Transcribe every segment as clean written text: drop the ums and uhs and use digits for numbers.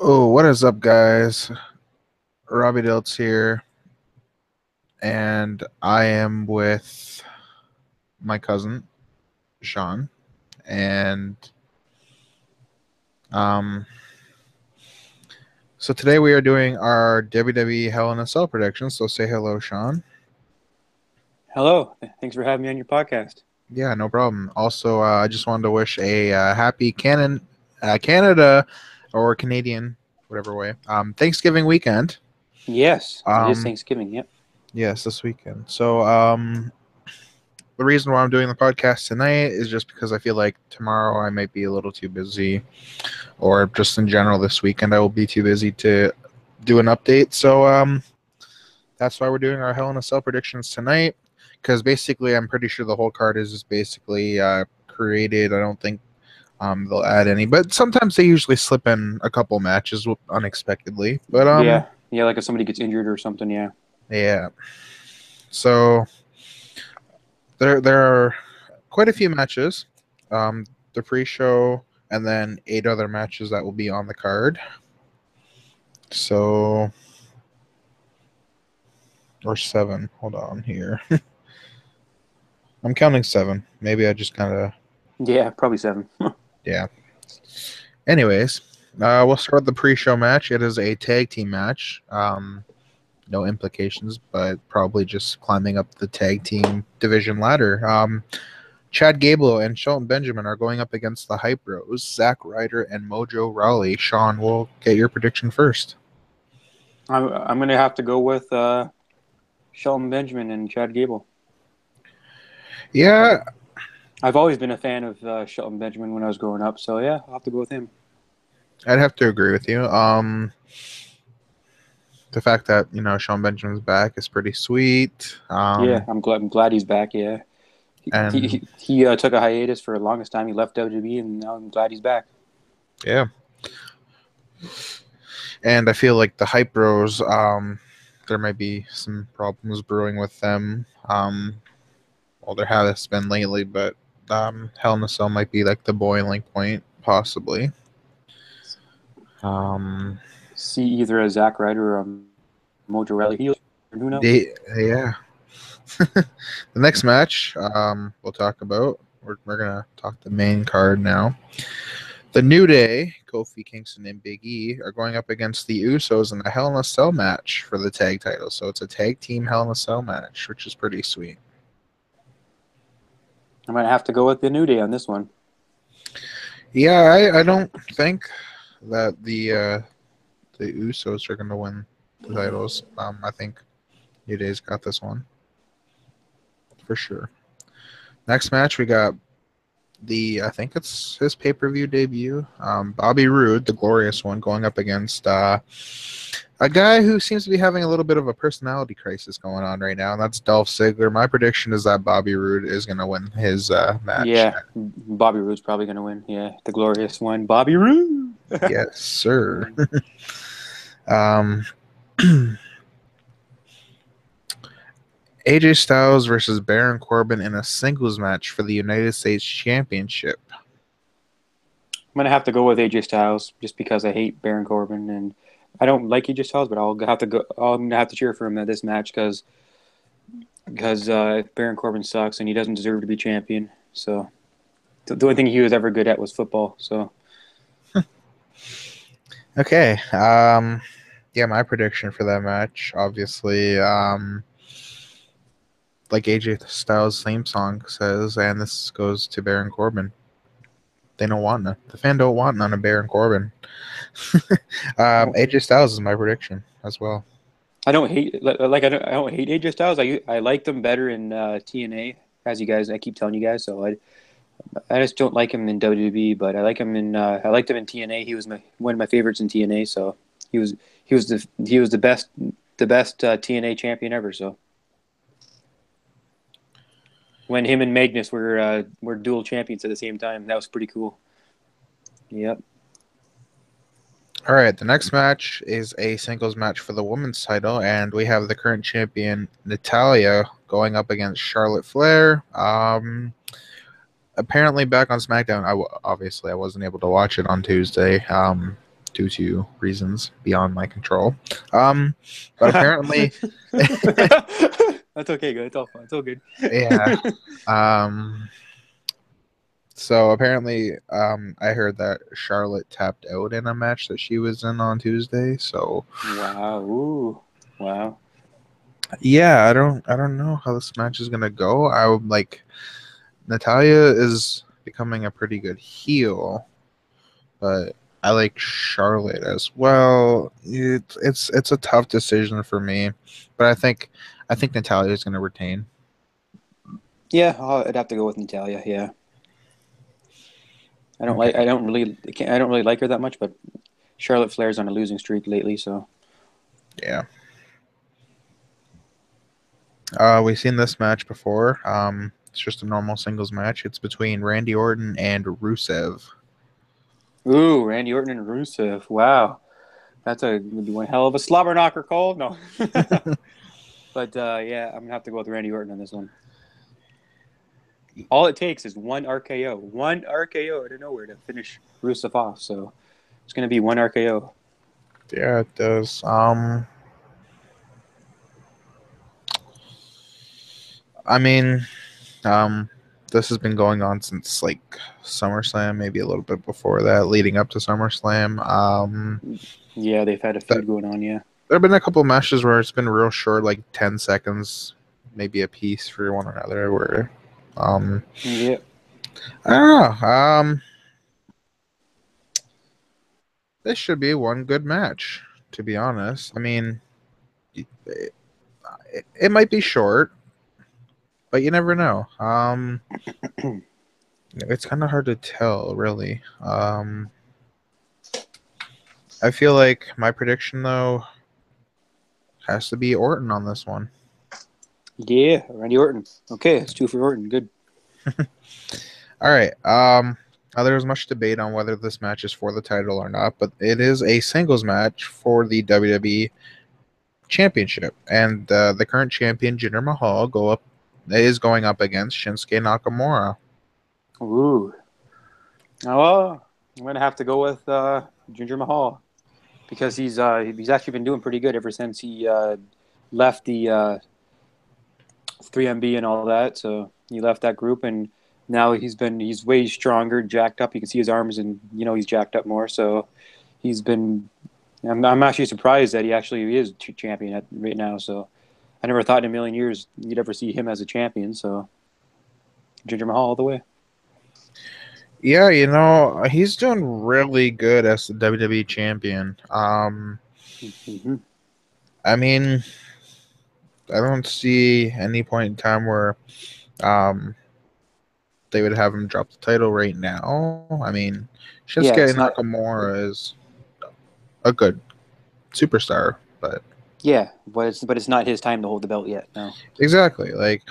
Oh, what is up, guys? Robbie Diltz here, and I am with my cousin Sean, and um, so today we are doing our WWE Hell in a Cell predictions. So say hello, Sean. Hello. Thanks for having me on your podcast. Yeah, no problem. Also, I just wanted to wish a happy Canada or Canadian, whatever way, Thanksgiving weekend. Yes, it is Um, Thanksgiving. Yep. yes, this weekend. So, the reason why I'm doing the podcast tonight is just because I feel like tomorrow I might be a little too busy, or just in general this weekend I will be too busy to do an update. So that's why we're doing our Hell in a Cell predictions tonight. Because basically, I'm pretty sure the whole card is just basically created. I don't think they'll add any, but sometimes they usually slip in a couple matches unexpectedly. But Yeah. Like if somebody gets injured or something. Yeah. yeah. So there are quite a few matches. The pre-show, and then 8 other matches that will be on the card. So, or 7. Hold on here. I'm counting 7. Maybe I just kind of, Yeah. Probably 7. yeah. Anyways, we'll start with the pre-show match. It is a tag team match. No implications, but probably just climbing up the tag team division ladder. Chad Gable and Shelton Benjamin are going up against the Hype Bros, Zack Ryder and Mojo Rawley. Sean, we'll get your prediction first. I'm gonna have to go with Shelton Benjamin and Chad Gable. Yeah, I've always been a fan of Shelton Benjamin when I was growing up, so yeah, I'll have to go with him. I'd have to agree with you. The fact that Sean Benjamin's back is pretty sweet. Yeah, I'm glad he's back. Yeah, And he took a hiatus for the longest time. He left WWE, and now I'm glad he's back. yeah, and I feel like the Hype Bros, there might be some problems brewing with them. Well, there has been lately, but Hell in a Cell might be like the boiling point, possibly. Um, See either a Zack Ryder or a Mojo Rawley heel. Who knows? yeah. The next match we'll talk about. We're gonna talk the main card now. The New Day, Kofi Kingston and Big E, are going up against the Usos in a Hell in a Cell match for the tag title. So it's a tag team Hell in a Cell match, which is pretty sweet. I'm gonna have to go with the New Day on this one. Yeah, I don't think that the Usos are gonna win the titles. I think New Day's got this one for sure. Next match we got I think it's his pay-per-view debut. Bobby Roode, the glorious one, going up against a guy who seems to be having a little bit of a personality crisis going on right now, and that's Dolph Ziggler. My prediction is that Bobby Roode is going to win his match. Yeah, Bobby Roode's probably going to win. Yeah, the glorious one, Bobby Roode. Yes, sir. AJ Styles versus Baron Corbin in a singles match for the United States Championship. I'm going to have to go with AJ Styles just because I hate Baron Corbin and I don't like AJ Styles, but I'm going to have to cheer for him at this match because Baron Corbin sucks and he doesn't deserve to be champion. So the only thing he was ever good at was football. So okay. Yeah, my prediction for that match, obviously, like AJ Styles' theme song says, and this goes to Baron Corbin. They don't want none. The fan don't want none of Baron Corbin. AJ Styles is my prediction as well. I don't hate I don't hate AJ Styles. I liked him better in TNA, as I keep telling you guys. So I just don't like him in WWE, but I like him in I liked him in TNA. He was one of my favorites in TNA. So he was the best TNA champion ever. So when him and Magnus were dual champions at the same time, that was pretty cool. Yep. All right, the next match is a singles match for the women's title, and we have the current champion Natalya going up against Charlotte Flair. Apparently back on SmackDown. Obviously I wasn't able to watch it on Tuesday. due to reasons beyond my control. But apparently, That's okay, good. It's all fun. It's all good. yeah. Um, so apparently, I heard that Charlotte tapped out in a match that she was in on Tuesday. So Wow. Ooh. Wow. yeah, I don't know how this match is gonna go. I would like Natalia is becoming a pretty good heel, but I like Charlotte as well. It's a tough decision for me, but I think Natalia is gonna retain. Yeah, I'd have to go with Natalia. Yeah. Okay. I don't really like her that much, but Charlotte Flair's on a losing streak lately, so Yeah. We've seen this match before. It's just a normal singles match. It's between Randy Orton and Rusev. ooh, Randy Orton and Rusev. Wow, that's a would be one hell of a slobber knocker call. No, but yeah, I'm gonna have to go with Randy Orton on this one. All it takes is one RKO out of nowhere to finish Rusev off. So it's gonna be one RKO. Yeah, it does. I mean, um, this has been going on since like SummerSlam, maybe a little bit before that, leading up to SummerSlam. Yeah, they've had a That feud going on. Yeah, there have been a couple of matches where it's been real short, like 10 seconds, maybe a piece for one another. Where, um, yeah, I don't know. This should be one good match, to be honest. I mean, it, it might be short, but you never know. It's kind of hard to tell, really. I feel like my prediction though has to be Orton on this one. yeah. Randy Orton. Okay, it's two for Orton. Good. All right. Now there's much debate on whether this match is for the title or not, but it is a singles match for the WWE Championship, and the current champion Jinder Mahal is going up against Shinsuke Nakamura. Ooh. Oh, well, I'm gonna have to go with Ginger Mahal because he's actually been doing pretty good ever since he left the 3MB and all that. So he left that group, and now he's way stronger, jacked up. You can see his arms, and he's jacked up more. So he's been. I'm actually surprised that he actually is champion right now. So I never thought in a million years you'd ever see him as a champion. So Ginger Mahal all the way. Yeah, he's doing really good as the WWE champion. Mm-hmm. I mean, I don't see any point in time where um they would have him drop the title right now. I mean, Yeah, Shinsuke it's not. Nakamura is a good superstar, but Yeah, but it's not his time to hold the belt yet. No. exactly, like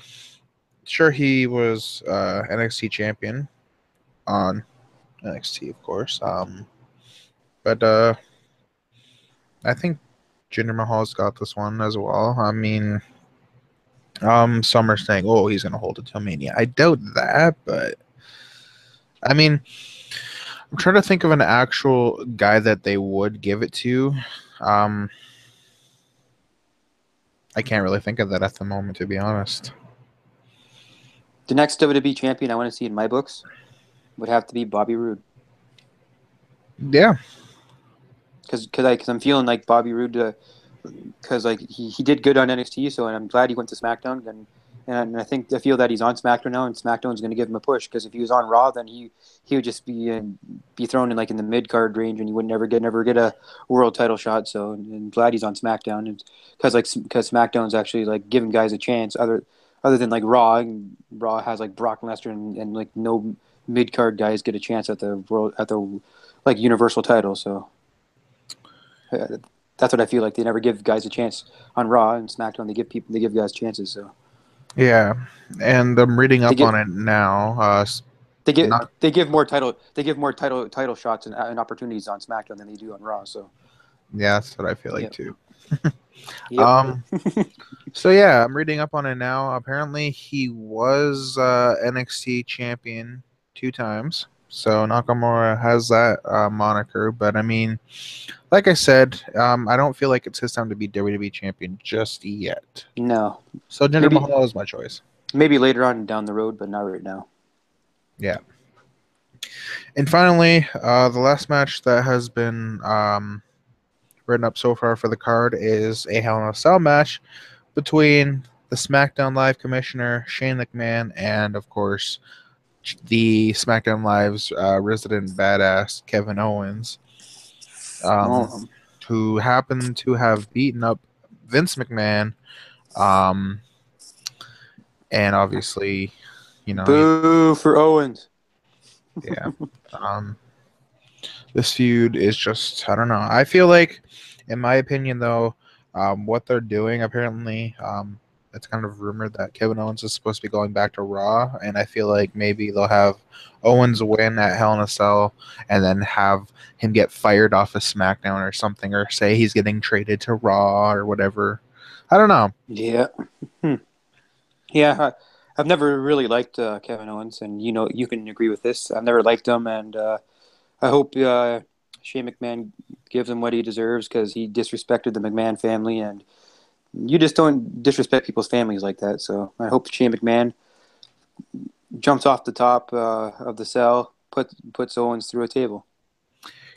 sure he was NXT champion on NXT, of course. But I think Jinder Mahal's got this one as well. I mean, some are saying, "Oh, he's gonna hold it till Mania." I doubt that, but I mean, I'm trying to think of an actual guy that they would give it to. Um, I can't really think of that at the moment, to be honest. The next WWE champion I want to see in my books would have to be Bobby Roode. Yeah, Because I'm feeling like Bobby Roode, because like he did good on NXT, so and I'm glad he went to SmackDown. And I feel that he's on SmackDown now, and SmackDown's going to give him a push. Because if he was on Raw, then he would just be thrown in like in the mid card range, and he would never get a world title shot. So and glad he's on SmackDown, and because SmackDown's actually like giving guys a chance other than like Raw. And Raw has like Brock Lesnar and like no mid card guys get a chance at the like Universal title. So that's what I feel like. They never give guys a chance on Raw and SmackDown. They give guys chances. So yeah, and I'm reading they up on get it now. Not they give more title shots and opportunities on SmackDown than they do on Raw. So yeah, that's what I feel like yep, too. yep. Um, so yeah, I'm reading up on it now. Apparently, he was NXT champion 2 times. So Nakamura has that moniker, but I mean, like I said, I don't feel like it's his time to be WWE champion just yet. No, So Jinder maybe Mahal is my choice. maybe later on down the road, but not right now. Yeah. And finally, the last match that has been written up so far for the card is a Hell in a Cell match between the SmackDown Live commissioner Shane McMahon and, of course, the SmackDown Live's resident badass Kevin Owens, um, Oh, who happened to have beaten up Vince McMahon, um, and obviously, boo for Owens. yeah. Um, this feud is just, I don't know. I feel like, in my opinion, though, what they're doing apparently, it's kind of rumored that Kevin Owens is supposed to be going back to Raw, and I feel like maybe they'll have Owens win at Hell in a Cell, and then have him get fired off of SmackDown or something, or say he's getting traded to Raw or whatever. I don't know. Yeah. Hmm. Yeah, I've never really liked Kevin Owens, and you can agree with this. I've never liked him, and I hope Shane McMahon gives him what he deserves because he disrespected the McMahon family, and you just don't disrespect people's families like that. So I hope Shane McMahon jumps off the top of the cell, puts Owens through a table.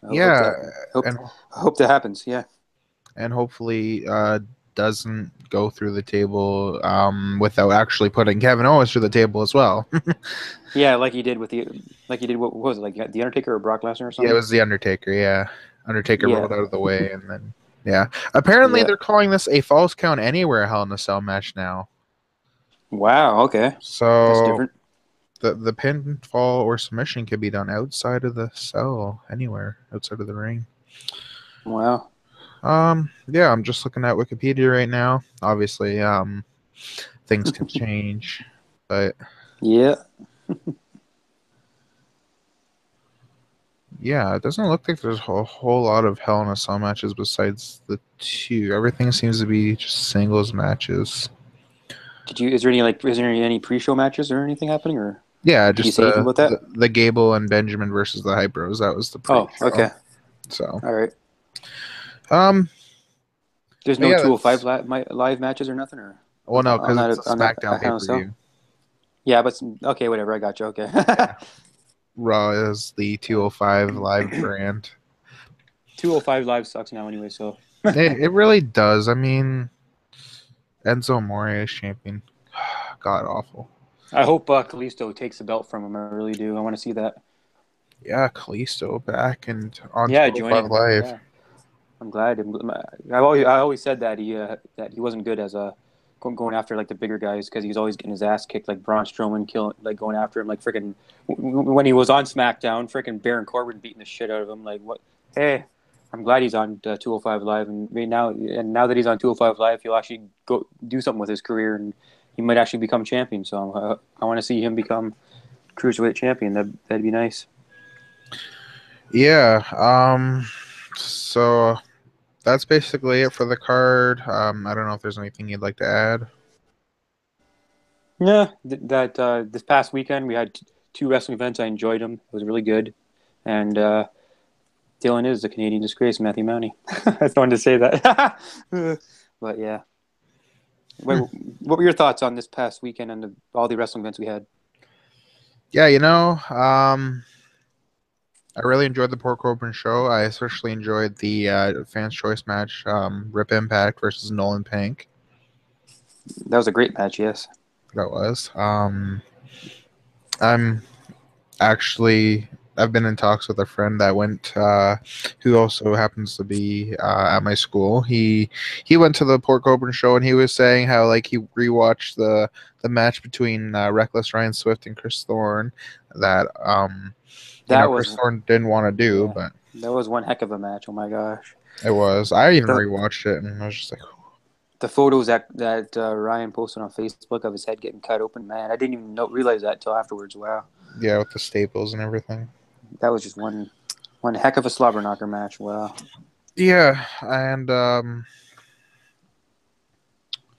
I hope Yeah, that hope and I hope that happens. Yeah, hopefully doesn't go through the table without actually putting Kevin Owens through the table as well. yeah, like he did what was it, like the Undertaker or Brock Lesnar or Yeah, it something? was the Undertaker. Yeah, Undertaker Yeah, rolled out of the way, and then yeah. Apparently, yeah. they're calling this a Falls Count Anywhere Hell in a Cell match now. Wow. Okay, that's So different. the pinfall or submission can be done outside of the cell, anywhere outside of the ring. Wow. Yeah, I'm just looking at Wikipedia right now. Obviously, things can change, but Yeah. yeah, it doesn't look like there's a whole lot of Hell in a Cell matches besides the two. Everything seems to be just singles matches. Did you? Is there any pre-show matches or anything happening, or Yeah, did you just see anything about that? the Gable and Benjamin versus the Hype Bros. That was the Oh, pre-show. okay. So, All right. um, There's but no yeah, 205 that's live matches or nothing, or well, no, on because it's that a on that SmackDown pay Hell in a per Cell. view. Yeah, but okay, whatever. I got you. Okay. Yeah, Raw is the 205 live brand. 205 live sucks now anyway. So It really does. I mean, Enzo Amore is champion. God awful. I hope Kalisto takes the belt from him. I really do. I want to see that. Yeah, Kalisto back and on Yeah, 205 joining. Live. Yeah, I'm glad. I always said that he wasn't good as a going after like the bigger guys because he's always getting his ass kicked like Braun Strowman going after him like freaking when he was on SmackDown freaking Baron Corbin beating the shit out of him like what hey I'm glad he's on 205 Live and now that he's on 205 Live he'll actually go do something with his career and he might actually become champion so I want to see him become cruiserweight champion that'd be nice. Yeah. So that's basically it for the card. I don't know if there's anything you'd like to add. Yeah, that this past weekend we had two wrestling events. I enjoyed them. It was really good. And Dylan is the Canadian disgrace, Matthew Mowney. I wanted to say that. But yeah. Wait, what were your thoughts on this past weekend and all the wrestling events we had? Yeah, I really enjoyed the Pork Open show. I especially enjoyed the fans' choice match, Rip Impact versus Nolan Pink. That was a great match, yes. That was. I'm actually I've been in talks with a friend that went, who also happens to be at my school. He went to the Pork Open show and he was saying how like he rewatched the match between Reckless Ryan Swift and Chris Thorne that That Chris was Thorne didn't want to do, yeah. but That was one heck of a match. Oh my gosh. it was. I even The rewatched it and I was just like, the photos that Ryan posted on Facebook of his head getting cut open, man, I didn't even realize that until afterwards. Wow. yeah, with the staples and everything. That was just one heck of a slobber knocker match. Wow. Yeah, and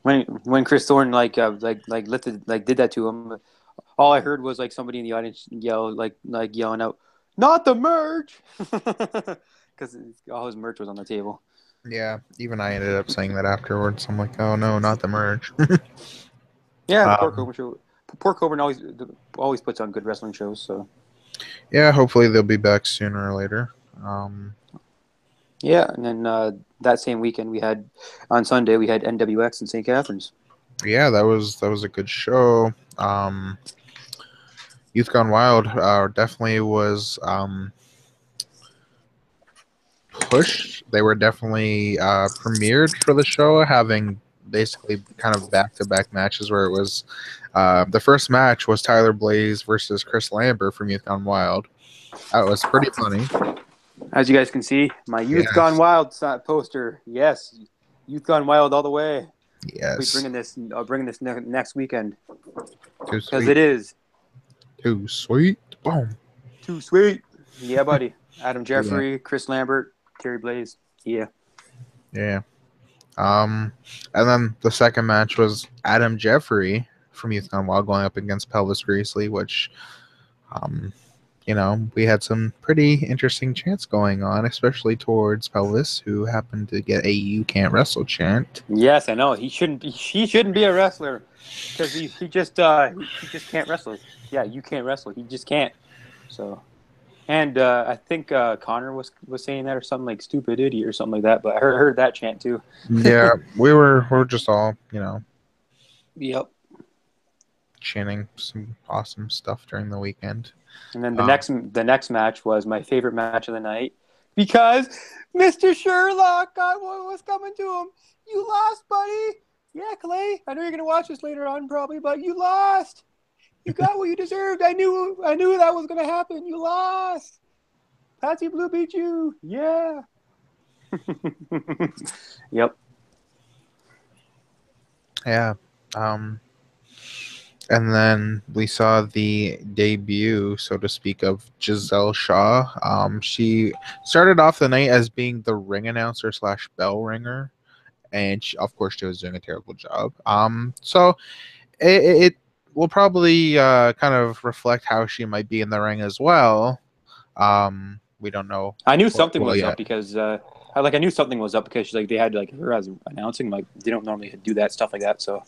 When Chris Thorne like lifted like did that to him, all I heard was like somebody in the audience yell, like yelling out, "Not the merch," because all his merch was on the table. Yeah, even I ended up saying that afterwards. I'm like, oh no, not the merge. Yeah, poor um, Coburn show. Poor Coburn always puts on good wrestling shows. So yeah, hopefully they'll be back sooner or later. Um, yeah, and then that same weekend on Sunday we had NWX in St. Catharines. yeah, that was a good show. Youth Gone Wild definitely was pushed. They were definitely premiered for the show, having basically kind of back-to-back matches where it was the first match was Tyler Blaze versus Chris Lambert from Youth Gone Wild. That was pretty funny. As you guys can see, my Youth Gone Yes, Wild poster. Yes, Youth Gone Wild all the way. We're yes, bringing this next weekend too because sweet, it is too sweet. Boom. too sweet. Yeah, buddy. Adam Yeah, Jeffrey, Chris Lambert, Terry Blaze. Yeah. yeah. And then the second match was Adam Jeffrey from Youth Gone Wild going up against Pelvis Greasley, which, um, we had some pretty interesting chants going on, especially towards Pelvis, who happened to get a "You Can't Wrestle" chant. Yes, I know. He shouldn't be a wrestler because he just can't wrestle. Yeah, you can't wrestle. He just can't. So, and I think Connor was saying that or something like "stupid idiot" or something like that. But I heard that chant too. Yeah, we're just all Yep. chanting some awesome stuff during the weekend. And then Um, the next match was my favorite match of the night because Mr. Sherlock got what was coming to him. You lost, buddy. Yeah, Clay. I know you're gonna watch this later on probably, but you lost. You got what you deserved. I knew that was gonna happen. You lost. Patsy Blue beat you. Yeah. Yep. yeah. And then we saw the debut, so to speak, of Giselle Shaw. She started off the night as being the ring announcer slash bell ringer, and of course, she was doing a terrible job. So it will probably kind of reflect how she might be in the ring as well. We don't know. I knew something Well, was yeah. up because I knew something was up because she's like they had like her as announcing like they don't normally do that stuff like that. So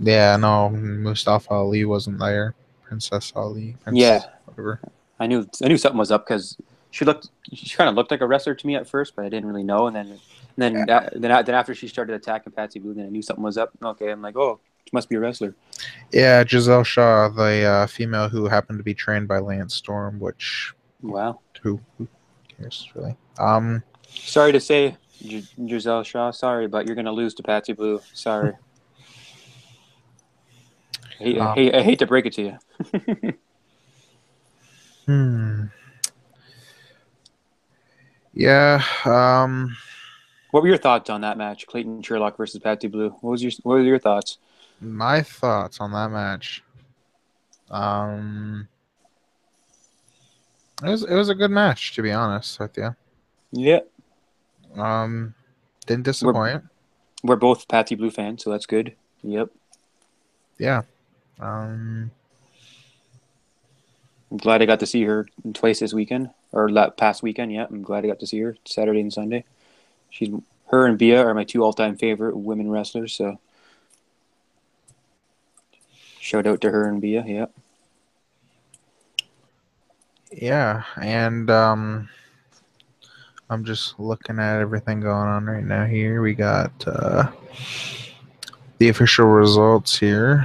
Yeah, no, Mustafa Ali wasn't there. Princess Ali, yeah, whatever. I knew something was up because she kind of looked like a wrestler to me at first, but I didn't really know. And then after she started attacking Patsy Blue, then I knew something was up. Okay, I'm like, oh, she must be a wrestler. Yeah, Giselle Shaw, the female who happened to be trained by Lance Storm, which Wow. who cares really? Sorry to say, Giselle Shaw. Sorry, but you're gonna lose to Patsy Blue. Sorry. I hate to break it to you. Yeah. What were your thoughts on that match, Clayton Sherlock versus Patsy Blue? What were your thoughts? My thoughts on that match. It was a good match, to be honest with you. Yeah. Didn't disappoint. We're both Patsy Blue fans, so that's good. Yep. Yeah. I'm glad I got to see her twice this weekend, or that past weekend. Yeah, I'm glad I got to see her Saturday and Sunday. Her and Bia are my two all-time favorite women wrestlers. So, shout out to her and Bia. Yeah. Yeah, and I'm just looking at everything going on right now here. We got the official results here.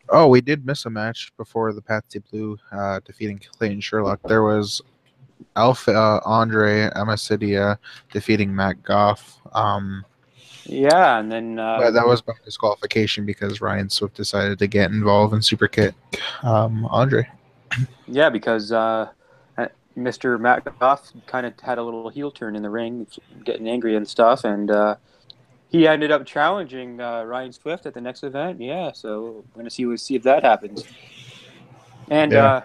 Oh, we did miss a match before the Patsy Blue defeating Clayton Sherlock. There was Alpha Andre Amasidia defeating Matt Goff. Yeah, and then But that was by disqualification because Ryan Swift decided to get involved and super kick Andre. yeah, because Mr. Matt Goff kind of had a little heel turn in the ring, getting angry and stuff, and he ended up challenging Ryan Swift at the next event. Yeah, so we're gonna see if that happens. And Yeah.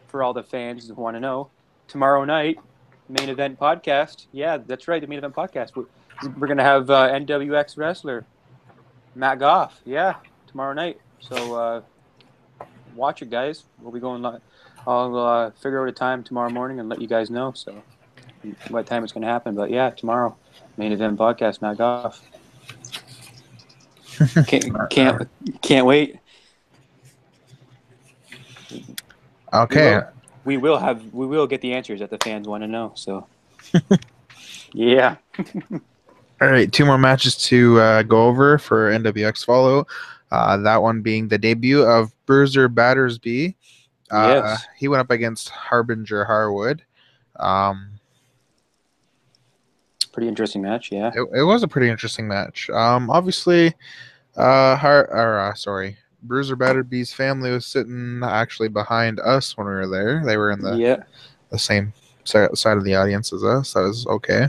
For all the fans who want to know, tomorrow night, main event podcast. Yeah, that's right, the main event podcast. We're gonna have NWX wrestler Matt Goff. Yeah, tomorrow night. So watch it, guys. We'll be going live. I'll figure out a time tomorrow morning and let you guys know. So what time it's going to happen. But yeah, tomorrow, main event podcast, Matt Goff. Can't wait. Okay. We will get the answers that the fans want to know. So yeah. All right, 2 more matches to go over for NWX Follow. That one being the debut of Bruiser Battersby. Yes. He went up against Harbinger Harwood. Pretty interesting match, yeah. It was a pretty interesting match. Obviously, Bruiser Batterby's family was sitting actually behind us when we were there. They were in the same side of the audience as us. That was okay.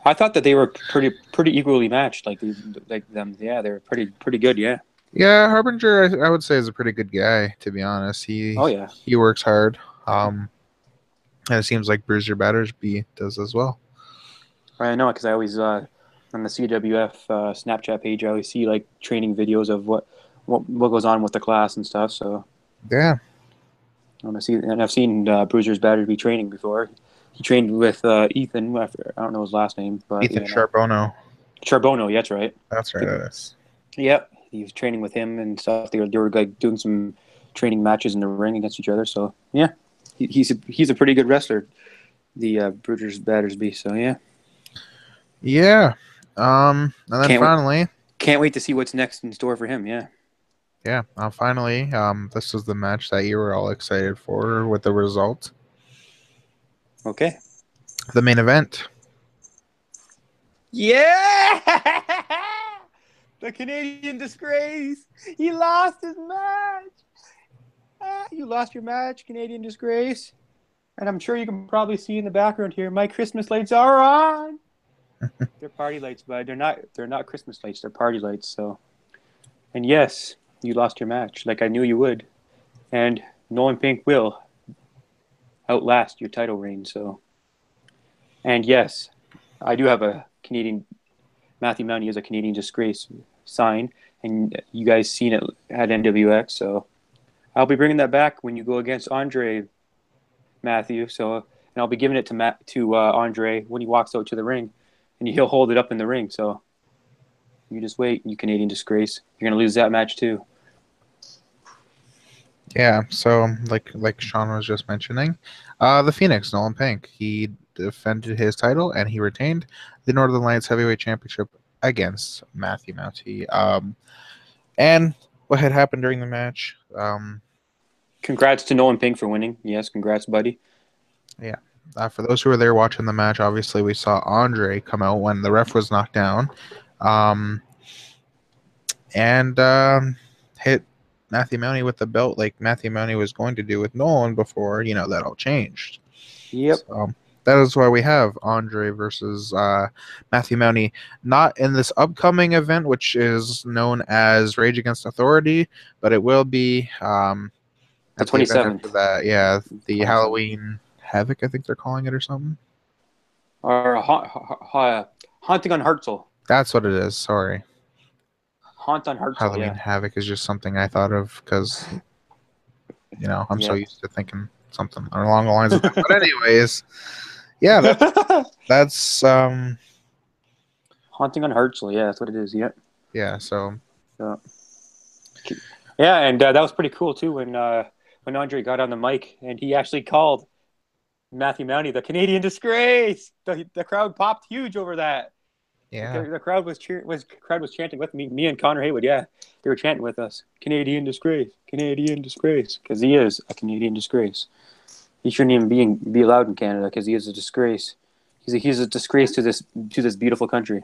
I thought that they were pretty equally matched. Like them, yeah, they were pretty good, yeah. Yeah, Harbinger, I would say, is a pretty good guy. To be honest, he works hard. And it seems like Bruiser Battersby does as well. I know, because I always on the CWF Snapchat page, I always see like training videos of what goes on with the class and stuff. So yeah, I've seen Bruiser's Battersby training before. He trained with Ethan. I don't know his last name, but Ethan Charbonneau. Charbonneau, yeah, that's right. That's right. That is. Yep, he was training with him and stuff. They were like doing some training matches in the ring against each other. So yeah, he's a pretty good wrestler, the Bruiser's Battersby. So yeah. Yeah. And then finally, can't wait to see what's next in store for him. Yeah. Yeah. Finally, this was the match that you were all excited for with the result. Okay. The main event. Yeah. The Canadian Disgrace. He lost his match. You lost your match, Canadian Disgrace. And I'm sure you can probably see in the background here, my Christmas lights are on. They're party lights, but they're not Christmas lights. They're party lights. So, and yes, you lost your match, like I knew you would. And Nolan Pink will outlast your title reign. So, and yes, I do have a Canadian. Matthew Mounty is a Canadian Disgrace sign, and you guys seen it at NWX. So, I'll be bringing that back when you go against Andre, Matthew. So, and I'll be giving it to Andre when he walks out to the ring. And he'll hold it up in the ring. So you just wait, you Canadian Disgrace. You're gonna lose that match too. Yeah. So like Sean was just mentioning, the Phoenix, Nolan Pink, he defended his title and he retained the Northern Lights Heavyweight Championship against Matthew Mounty. And what had happened during the match? Congrats to Nolan Pink for winning. Yes, congrats, buddy. Yeah. For those who were there watching the match, obviously we saw Andre come out when the ref was knocked down, and hit Matthew Mounty with the belt like Matthew Mounty was going to do with Nolan before, that all changed. Yep. So that is why we have Andre versus Matthew Mounty, not in this upcoming event, which is known as Rage Against Authority, but it will be the 27th. Yeah, the Halloween Havoc, I think they're calling it, or something. Or Haunting on Hartzell. That's what it is. Sorry. Haunt on Hartzell. Halloween Havoc is just something I thought of because, I'm so used to thinking something along the lines of that. But anyways, yeah, that's Haunting on Hartzell. Yeah, that's what it is. Yep. Yeah. So. Yeah, and that was pretty cool too when Andre got on the mic and he actually called Matthew Mounty the Canadian Disgrace. The crowd popped huge over that. Yeah, the crowd was chanting with me. Me and Connor Haywood. Yeah, they were chanting with us. Canadian Disgrace, Canadian Disgrace, because he is a Canadian disgrace. He shouldn't even be allowed in Canada because he is a disgrace. He's a disgrace to this beautiful country.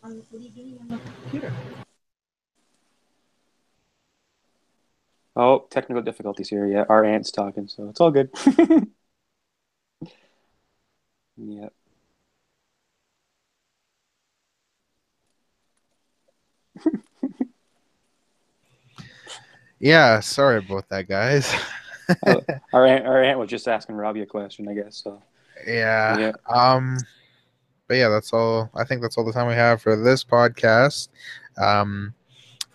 What are you doing on the computer? Oh, technical difficulties here. Yeah, our aunt's talking, so it's all good. Yep. Yeah, sorry about that, guys. Our aunt was just asking Robbie a question, I guess. So. Yeah. But yeah, that's all. I think that's all the time we have for this podcast.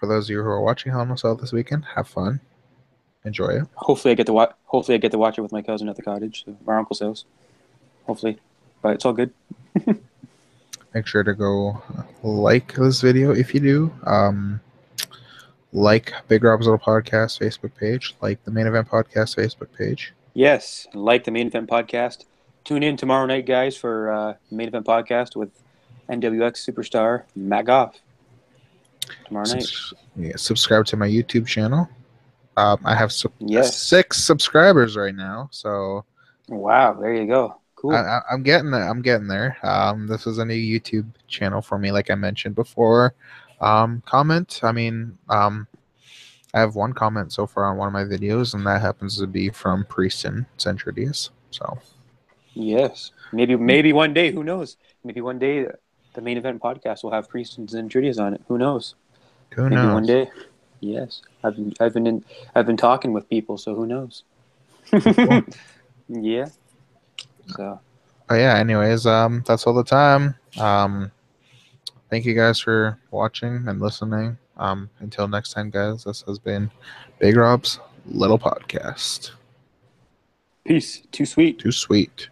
for those of you who are watching Hell in a Cell this weekend, have fun, enjoy it. Hopefully, I get to watch. Hopefully, I get to watch it with my cousin at the cottage, our uncle's house. Hopefully, but it's all good. Make sure to go like this video if you do. Like Big Rob's Little Podcast Facebook page. Like the Main Event Podcast Facebook page. Yes, like the Main Event Podcast. Tune in tomorrow night, guys, for Main Event Podcast with NWX superstar Matt Goff. Tomorrow night. Subscribe to my YouTube channel. I have Yes. 6 subscribers right now, so wow, there you go. Cool. I'm getting there. I'm getting there. This is a new YouTube channel for me, like I mentioned before. Comment. I mean, I have 1 comment so far on one of my videos, and that happens to be from Prieston Centridius. So yes, maybe one day. Who knows? Maybe one day the Main Event Podcast will have Prieston Centridius on it. Who knows? Who knows? Maybe one day. Yes, I've been talking with people, so who knows? Cool. Yeah. So. But yeah. Anyways, that's all the time. Thank you guys for watching and listening. Until next time, guys. This has been Big Rob's Little Podcast. Peace. Too sweet. Too sweet.